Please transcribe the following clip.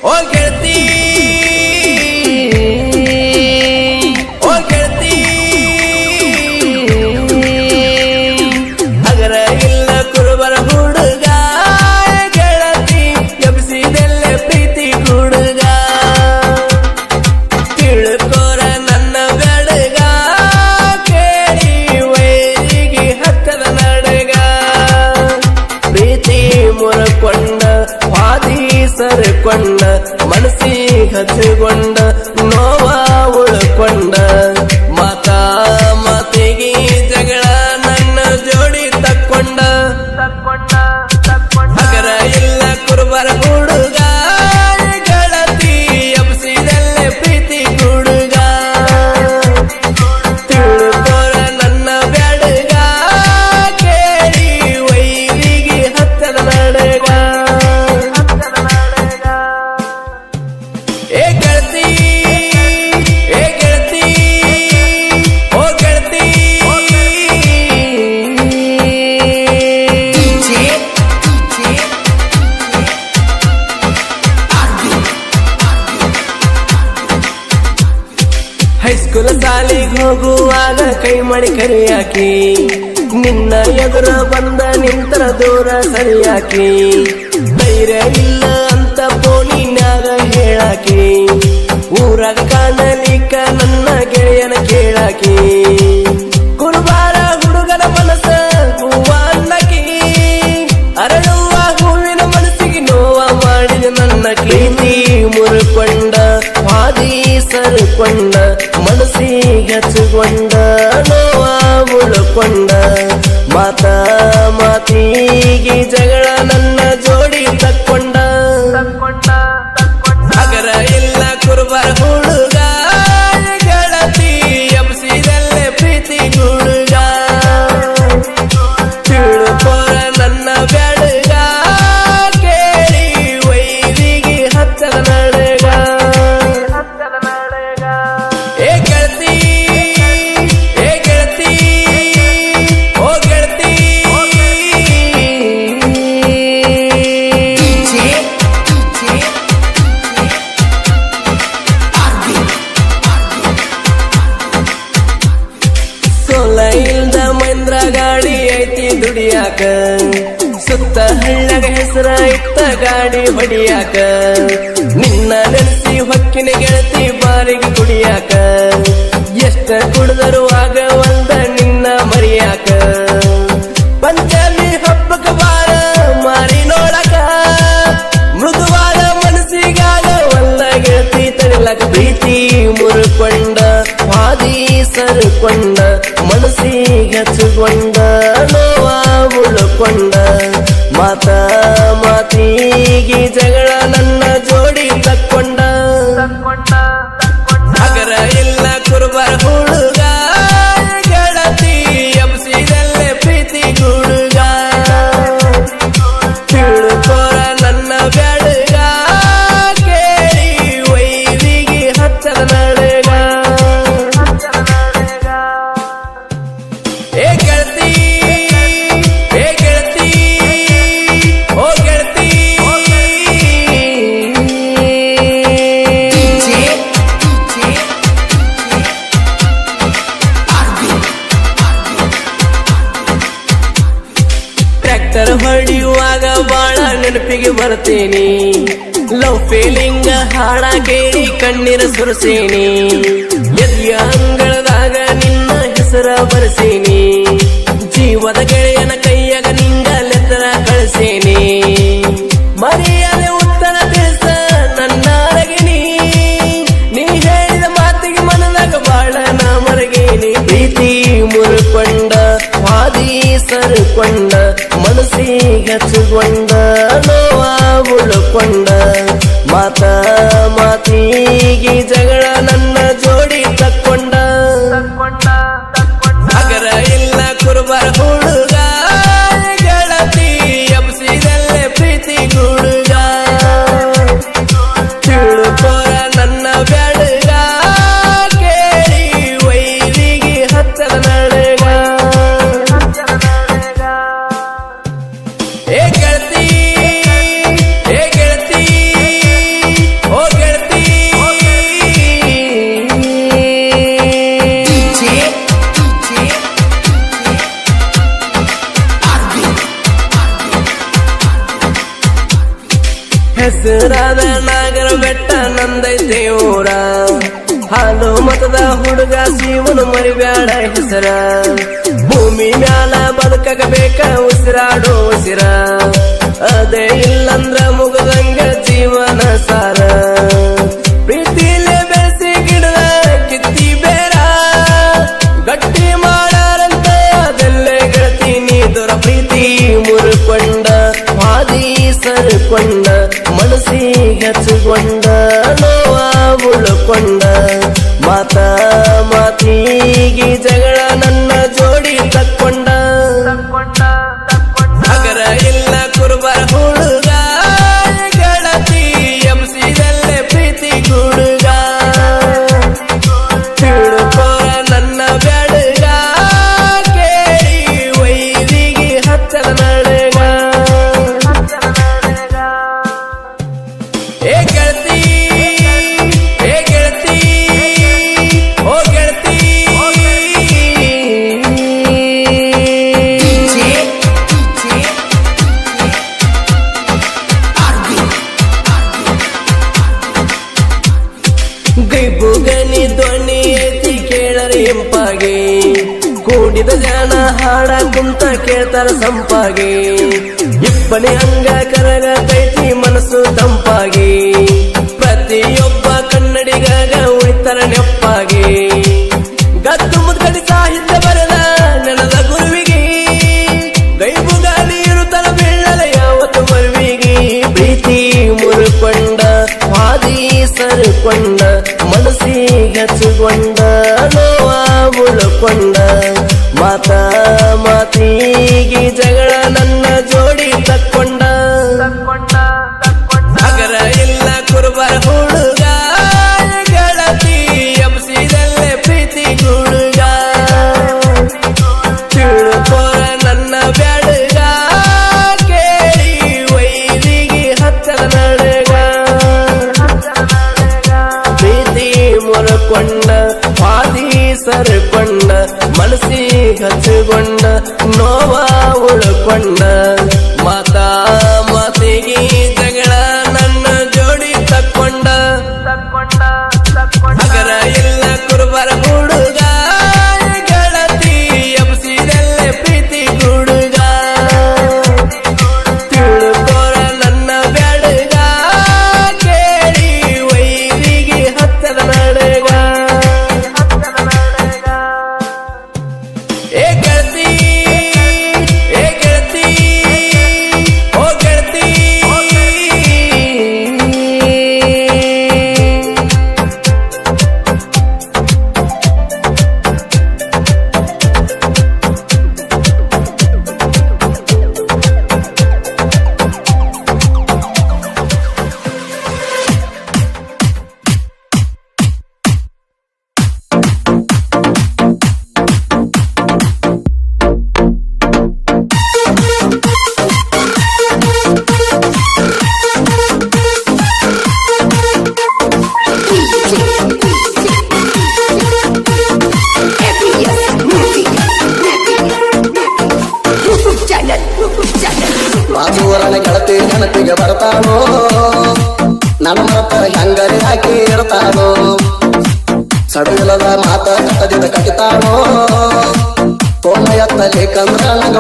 ಓ ಗೆಳತಿ ಅಗರ ಇಲ್ಲ ಕುರುಬರ ಹುಡುಗ ಗೆಳತಿ ಎಬ್ಸಿದೆಲ್ಲ ಪ್ರೀತಿ ಹುಡುಗ ತಿಳ್ಕೋರ ನನ್ನ ಬೆಳಗ ಕೇಳಿ ವೈರಿಗೆ ಹತ್ತದ ನಡಗ ಪ್ರೀತಿ ಮುರಕೊಂಡ ವಾದಿ ಸರಕೊಂಡ ಮನಸ್ಸಿ ಹಚ್ಚಿಕೊಂಡ ನೋವ ಉಳ್ಕೊಂಡ ಮಾತಿಗೆ ಜಗಳ ನನ್ನ ಜೋಡಿ ತಕ್ಕೊಂಡ ಅಗರ ಇಲ್ಲ ಕುರುಬರ ಹುಡುಗ ಗೆಳತಿ ಎಬ್ಸಿದೆಲ್ಲ ಪ್ರೀತಿ ಹುಡುಗ ತಿಳ್ಕೋರ ನನ್ನ ಬೆಳಗ ಕೇಳಿ ವೈರಿಗೆ ಹತ್ತದ ನಡಗ ಏ ಗೆಳತಿ ಓ ಗೆಳತಿ ಹೈಸ್ಕೂಲ್ ಶಾಲೆಗೆ ಹೋಗುವಾಗ ಕೈ ಮಾಡಿ ಕರಿಯಾಕಿ ನಿನ್ನ ಎದುರ ಬಂದ ನಿಂತರ ದೂರ ಸರಿಯಾಕಿ ಧೈರ್ಯ ಇಲ್ಲ ಅಂತ ಫೋನಿನ್ಯಾಗ ಹೇಳಾಕಿ ಊರಾಗ ಕಾಣಲಿಕ್ಕ ನನ್ನ ಗೆಳೆಯನ ಕೇಳಾಕಿ ಕುರುಬಾರ ಹುಡುಗನ ಮನಸ್ಸ ಹೂವ ಅನ್ನಕಿ ಅರಳುವ ಹೂವಿನ ಮನಸ್ಸಿಗೆ ನೋವ ಮಾಡಿದ ನನ್ನ ಪ್ರೀತಿ ಮುರುಕೊಂಡ ವಾದಿ ಸರಕೊಂಡ ಮನಸ್ಸಿಗೆ ಹಚ್ಚಿಕೊಂಡ ನೋವ ಉಳ್ಕೊಂಡ ಮಾತಿಗೆ ಜಗಳ ನನ್ನ ಜೋಡಿ ತಕ್ಕೊಂಡ ಅಗರ ಇಲ್ಲ ಕುರುಬರ ಹುಡುಗ ಗೆಳತಿ ಎಬ್ಸಿದೆಲ್ಲ ಪ್ರೀತಿ ಹುಡುಗ ತಿಳ್ಕೋರ ನನ್ನ ಬೆಳಗ ಕೇಳಿ ವೈರಿಗೆ ಹತ್ತದ ನಡಗ ಏ ಗೆಳತಿ ಓ ಗೆಳತಿ ಸೋಲ ಇಲ್ದ ಮಹೇಂದ್ರ ಗಾಡಿ ಐತಿ ದುಡಿಯಾಕ ಸುತ್ತ ಹಳ್ಳಗ ಹೆಸರ ಇತ್ತ ಗಾಡಿ ಹೊಡಿಯಾಕ ನಿನ್ನ ನೆನೆಸಿ ಹೊಕ್ಕಿನ ಗೆಳತಿ ಬಾರಿಗೆ ಕುಡಿಯಾಕ ಎಷ್ಟ ಕುಡಿದರು ಆಗವಲ್ದ ನಿನ್ನ ಮರಿಯಾಕ ಪಂಚಮಿ ಹಬ್ಬಕ ಬಾರ ಮಾರಿ ನೋಡಕ ಮೃದುವಾದ ಮನಸ್ಸಿಗಾಗ ಒಲ್ಲ ಗೆಳತಿ ತಡಿಲಕ ಪ್ರೀತಿ ಮುರುಕೊಂಡ ವಾದಿ ಸರಕೊಂಡ ಮನಸ್ಸಿಗೆ ಹಚ್ಚಿಕೊಂಡ ನೋವ ಉಳ್ಕೊಂಡ ಮಾತಿಗೆ ಜಗಳ ನನ್ನ ಜೋಡಿ ತಕ್ಕೊಂಡ ಅಗರ ಇಲ್ಲ ಕುರುಬರ ಹುಡುಗ ಗೆಳತಿ ಎಬ್ಸಿದೆಲ್ಲ ಪ್ರೀತಿ ಹುಡುಗ ತಿಳ್ಕೋರ ನನ್ನ ಬೆಳಗ ಕೇಳಿ ವೈರಿಗೆ ಹತ್ತದ ನಡಗ ಏ ಗೆಳತಿ ಓ ಗೆಳತಿ ಟ್ರ್ಯಾಕ್ಟರ್ ಹೊಡೆಯುವಾಗ ಬಾಳ ನೆನಪಿಗೆ ಬರ್ತೇನೆ ಲವ್ ಫೀಲಿಂಗ್ ಹಾಡ ಕೇಳಿ ಕಣ್ಣೀರ ಸುರಿಸೇನಿ ಎದೆಯ ಅಂಗಳದಾಗ ನಿನ್ನ ಹೆಸರ ಬರೆಸೇನಿ ಜೀವದ ಗೆಳೆಯನ ಕೈಯಾಗ ನಿಂಗ ಲೆತ್ತರ ಕಳಿಸೇನಿ ಮರಿಯದೆ ಉತ್ತರ ತಿಳಿಸ ನನ್ನ ಅರಗಿನಿ ನೀ ಹೇಳಿದ ಮಾತಿಗೆ ಮನದಾಗ ಬಾಳ ನಾ ಮರಗೇನಿ ಪ್ರೀತಿ ಮುರುಕೊಂಡ ವಾದಿ ಸರಕೊಂಡ ಮನಸ್ಸಿಗೆ ಹಚ್ಚಿಕೊಂಡ ನೋವ ಉಳ್ಕೊಂಡ ಮಾತಿಗೆ ಜಗಳ ನನ್ನ ಜೋಡಿ ತಕ್ಕೊಂಡ ಅಗರ ಇಲ್ಲ ಕುರುಬರ ಹುಡುಗ ಗೆಳತಿ ಎಬ್ಸಿದೆಲ್ಲ ಪ್ರೀತಿ ಹುಡುಗ ತಿಳ್ಕೋರ ನನ್ನ ಬೆಳಗ ಕೇಳಿ ವೈರಿಗೆ ಹತ್ತದ ನಡಗ ಹೆಸರಾದ ನಾಗರ ಬೆಟ್ಟ ನಂದೈತೆ ಊರ ಹಾಲು ಮತದ ಹುಡುಗ ಶಿವನು ಮರಿಬ್ಯಾಡ ಹೆಸರ ಭೂಮಿ ಮ್ಯಾಲ ಬದುಕಕ ಬೇಕ ಉಸಿರಾಡೋ ಉಸಿರ ಅದೇ ಇಲ್ಲಂದ್ರ ಮುಗದಂಗ ಜೀವನ ಸಾರ ಪ್ರೀತಿಲೇ ಬೆಳೆಸಿ ಗಿಡದ ಕಿತ್ತಿ ಬೇರ ಗಟ್ಟಿ ಮಾಡಾರಂತ ಅದೆಲ್ಲೇ ಗೆಳತೀನಿ ದೊರ ಪ್ರೀತಿ ಮುರುಕೊಂಡ ಹಾದಿ ಸರ್ಕೊಂಡ ಮನಸ್ಸಿಗೆ ಹಚ್ಚಿಕೊಂಡ ನೋವ ಉಳ್ಕೊಂಡ ಮಾತಿಗೆ ಜಗಳ ನನ್ನ ಜೋಡಿ ತಕ್ಕೊಂಡ ಅಗರ ಇಲ್ಲ ಕುರುಬರ ಹುಡುಗ ಗೆಳತಿ ಎಬ್ಸಿದಲ್ಲೇ ಪ್ರೀತಿ ಗುಡುಗ ತಿಳ್ಕೋರ ನನ್ನ ಬ್ಯಾಡಗ ಕೇಳಿ ವೈದಿಗೆ ಹಚ್ಚದ ನಡಗ ಏ ಗೆಳತಿ ಏ ಗೆಳತಿ ಓ ಗೆಳತಿ ಗೈಬುಗನಿ ಧ್ವನಿ ಐತಿ ಕೇಳರಿ ಇಂಪಾಗಿ ಕೂಡಿದ ಜನ ಹಾಡ ಕುಂತ ಕೇಳ್ತಾರ ಸಂಪಾಗಿ ಇಪ್ಪಣಿ ಹಂಗ ಕರಗತೈತಿ ಮನಸ್ಸು ತಂಪಾಗಿ ಪ್ರತಿಯೊಬ್ಬ ಕನ್ನಡಿಗಾಗ ಉಳಿತರ ನೆಪ್ಪಾಗಿ ಗದ್ದು ಮುದ್ಗಡಿ ಸಾಹಿತ್ಯ ಬರೆದ ನೆನದ ಗುರುವಿಗೆ ಗೈಬುಗಾಲಿ ಇರುತ್ತಲ ಬೀಳಲೆ ಯಾವತ್ತು ಮರುವಿಗೆ ಪ್ರೀತಿ ಮುರುಕೊಂಡ ಹಾದಿ ಸರ್ಕೊಂಡ ಮನಸ್ಸಿಗೆ ಹಚ್ಚಿಕೊಂಡ ನೋವ ಉಳ್ಕೊಂಡ ಮಾತಿಗೆ ಜಗಳ ನನ್ನ ಜೋಡಿ ತಕ್ಕೊಂಡ ಅಗರ ಇಲ್ಲ ಕುರುಬರ ಹುಡುಗ ಗೆಳತಿ ಎಬ್ಸಿದಲ್ಲೇ ಪ್ರೀತಿ ಗುಡುಗ ತಿಳ್ಕೋರ ನನ್ನ ಬ್ಯಾಡಗ ಕೇಳಿ ವೈದಿಗೆ ಹಚ್ಚದ ನಡಗ ಪ್ರೀತಿ ಮುರುಕೊಂಡ ಹಾದಿ ಸರ್ಕೊಂಡ ಮನಸ್ಸಿಗೆ ಹಚ್ಚಿಕೊಂಡ ನೋವ ಉಳ್ಕೊಂಡ ಮಾತಿಗೆ ಜಗಳ ನನ್ನ ಜೋಡಿ ತಕ್ಕೊಂಡ ಅಗರ ಇಲ್ಲ ಕುರುಬರ ಹುಡುಗ ಗೆಳತಿ ಎಬ್ಸಿದಲ್ಲೇ ಪ್ರೀತಿ ಗುಡುಗ ತಿಳ್ಕೋರ ನನ್ನ ಬ್ಯಾಡಗ ಕೇಳಿ ವೈದಿಗೆ ಹಚ್ಚದ ನಡಗ ಏ ಗೆಳತಿ ಏ ಗೆಳತಿ ಓ ಗೆಳತಿ ಬಾಜೂರನ ಗೆಳತಿ ನೆನಪಿಗೆ ಬರ್ತಾನೋ ನನ್ನ ಮಾತ ಹೆಂಗರಿ ಹಾಕಿ ಇರ್ತಾನೋ ಸಡಲದ ಮಾತ ಕಟ್ಟದಿದ ಕಟ್ಟಿತಾನೋ ತೋಮ ಎತ್ತಲಿ ಕಂದ್ರ ನಂಗ